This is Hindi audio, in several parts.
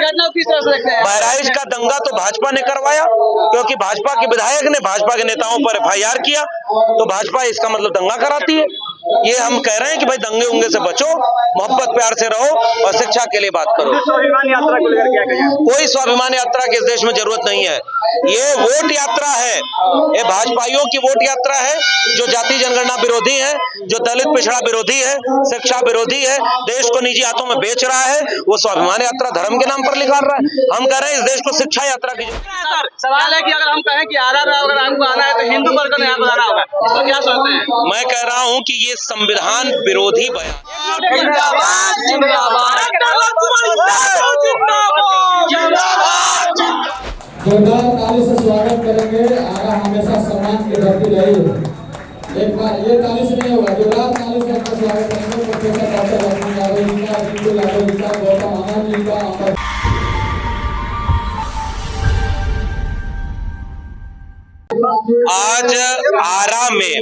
घटना को किस तरह से देखते हैं? बहराइच का दंगा तो भाजपा ने करवाया, क्योंकि भाजपा के विधायक ने भाजपा के नेताओं पर FIR किया, तो भाजपा इसका मतलब दंगा कराती है। ये हम कह रहे हैं कि भाई दंगे उंगे से बचो, मोहब्बत प्यार से रहो और शिक्षा के लिए बात करो। स्वाभिमान यात्रा को लेकर क्या कहें? कोई स्वाभिमान यात्रा की इस देश में जरूरत नहीं है। ये वोट यात्रा है, ये भाजपाइयों की वोट यात्रा है, जो जाति जनगणना विरोधी है, जो दलित पिछड़ा विरोधी है, शिक्षा विरोधी है, देश को निजी हाथों में बेच रहा है, वो स्वाभिमान यात्रा धर्म के नाम पर निकाल रहा है। हम कह रहे हैं इस देश को शिक्षा यात्रा की सर, सवाल है कि अगर हम कहें कि अगर आपको आना है तो हिंदू वर्ग को यहाँ पर आना होगा, तो क्या सोचते हैं? मैं कह रहा हूँ कि ये संविधान विरोधी बयान। जिंदाबाद जिंदाबाद जोरदार ताली से स्वागत करेंगे। आरा हमेशा सम्मान की धरती रही है। एक बार ये ताली से नहीं होगा, जोरदार ताली से आपका स्वागत करेंगे प्रोफेसर डॉक्टर लक्ष्मण यादव जी का, बिल्कुल यादव जी का, गौतम आनंद जी का। आज आरा में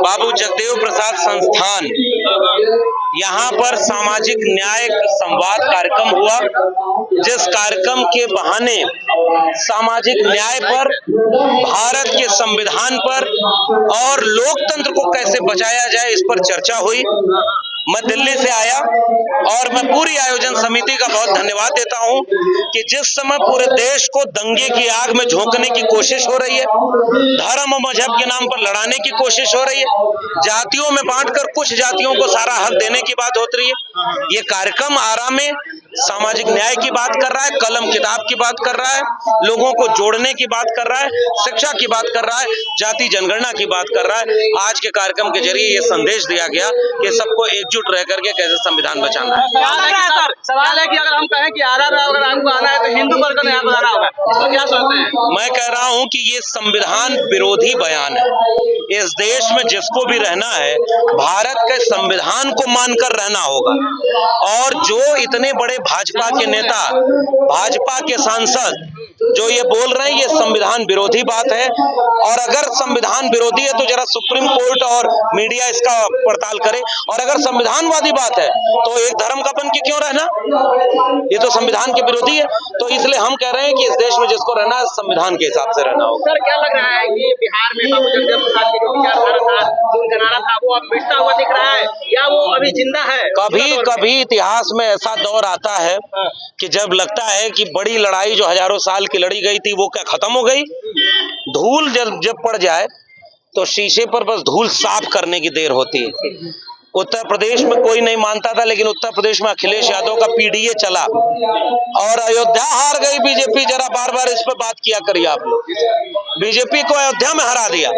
बाबू जगदेव प्रसाद संस्थान, यहाँ पर सामाजिक न्याय संवाद कार्यक्रम हुआ, जिस कार्यक्रम के बहाने सामाजिक न्याय पर, भारत के संविधान पर और लोकतंत्र को कैसे बचाया जाए इस पर चर्चा हुई। मैं दिल्ली से आया और मैं पूरी आयोजन समिति का बहुत धन्यवाद देता हूं कि जिस समय पूरे देश को दंगे की आग में झोंकने की कोशिश हो रही है, धर्म और मजहब के नाम पर लड़ाने की कोशिश हो रही है, जातियों में बांटकर कुछ जातियों को सारा हक देने की बात होती है, ये कार्यक्रम आरा में सामाजिक न्याय की बात कर रहा है, कलम किताब की बात कर रहा है, लोगों को जोड़ने की बात कर रहा है, शिक्षा की बात कर रहा है, जाति जनगणना की बात कर रहा है। आज के कार्यक्रम के जरिए ये संदेश दिया गया कि सबको एकजुट रह करके कैसे संविधान बचाना है। सवाल है कि अगर हम कहें कि अगर आपको आना है तो हिंदू वर्ग को यहाँ पर आना होगा, तो क्या सोचते हैं? मैं कह रहा हूँ कि ये संविधान विरोधी बयान है। इस देश में जिसको भी रहना है, भारत के संविधान को मानकर रहना होगा। और जो इतने बड़े भाजपा के नेता, भाजपा के सांसद जो ये बोल रहे हैं, ये संविधान विरोधी बात है। और अगर संविधान विरोधी है तो जरा सुप्रीम कोर्ट और मीडिया इसका पड़ताल करे। और अगर संविधानवादी बात है तो एक धर्म का बन के क्यों रहना? ये तो संविधान के विरोधी है। तो इसलिए हम कह रहे हैं कि इस देश में जिसको रहना है, संविधान के हिसाब से रहना होगा। सर, क्या लग रहा है कि बिहार में बाबू जगदेव प्रसाद की जो विचारधारा था, जो उनका नारा था, वो अब मिटता हुआ दिख रहा है या वो अभी जिंदा है? कभी कभी इतिहास में ऐसा दौर आता है कि जब लगता है कि बड़ी लड़ाई जो हजारों साल की लड़ी गई थी वो क्या खत्म हो गई। धूल जब पड़ जाए तो शीशे पर बस धूल साफ करने की देर होती है। उत्तर प्रदेश में कोई नहीं मानता था, लेकिन उत्तर प्रदेश में अखिलेश यादव का PDA चला और अयोध्या हार गई बीजेपी। जरा बार बार इस पर बात किया करिए आप लोग। बीजेपी को अयोध्या में हरा दिया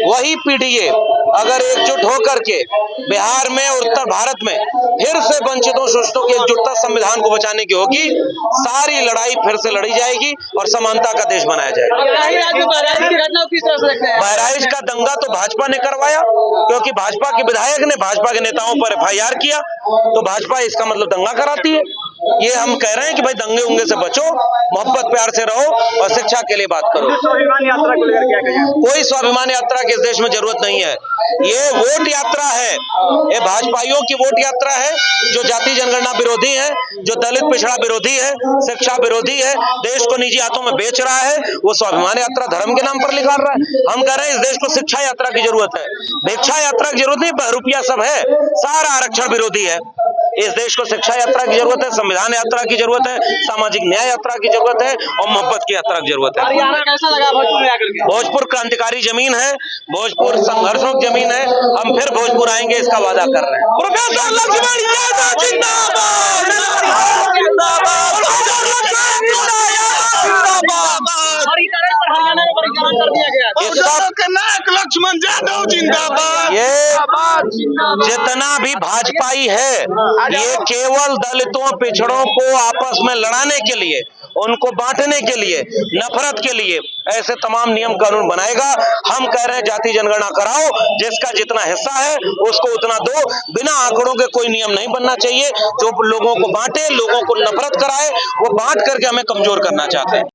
वही PDA। अगर एकजुट होकर के बिहार में और उत्तर भारत में फिर से वंचितों शोषितों की एकजुटता संविधान को बचाने की होगी, सारी लड़ाई फिर से लड़ी जाएगी और समानता का देश बनाया जाएगा। बहराइच की घटना को किस तरह से देखते हैं? बहराइच का दंगा तो भाजपा ने करवाया, क्योंकि भाजपा के विधायक ने भाजपा के नेताओं पर FIR किया, तो भाजपा इसका मतलब दंगा कराती है। ये हम कह रहे हैं कि भाई दंगे उंगे से बचो, मोहब्बत प्यार से रहो और शिक्षा के लिए बात करो। स्वाभिमान यात्रा को लेकर क्या कहें? कोई स्वाभिमान यात्रा की इस देश में जरूरत नहीं है। ये वोट यात्रा है, ये भाजपाइयों की वोट यात्रा है, जो जाति जनगणना विरोधी है, जो दलित पिछड़ा विरोधी है, शिक्षा विरोधी है, देश को निजी हाथों में बेच रहा है, वो स्वाभिमान यात्रा धर्म के नाम पर निकाल रहा है। हम कह रहे हैं इस देश को शिक्षा यात्रा की जरूरत है, भिक्षा यात्रा की जरूरत नहीं। रुपया सब है, सारा आरक्षण विरोधी है। इस देश को शिक्षा यात्रा की जरूरत है, संविधान यात्रा की जरूरत है, सामाजिक न्याय यात्रा की जरूरत है और मोहब्बत की यात्रा की जरूरत है। कैसा लगा भोजपुर में आकर के? भोजपुर क्रांतिकारी जमीन है, भोजपुर संघर्षों की जमीन है। हम फिर भोजपुर आएंगे, इसका वादा कर रहे हैं। प्रोफेसर लक्ष्मण यादव जिंदाबाद, हरियाणा में परिचालन कर दिया गया। लक्ष्मण यादव जिंदाबाद। ये जितना भी भाजपाई है, ये केवल दलितों पिछड़ों को आपस में लड़ाने के लिए, उनको बांटने के लिए, नफरत के लिए ऐसे तमाम नियम कानून बनाएगा। हम कह रहे हैं जाति जनगणना कराओ, जिसका जितना हिस्सा है उसको उतना दो। बिना आंकड़ों के कोई नियम नहीं बनना चाहिए जो लोगों को बांटे, लोगों को नफरत कराए। वो बांट करके हमें कमजोर करना चाहते हैं।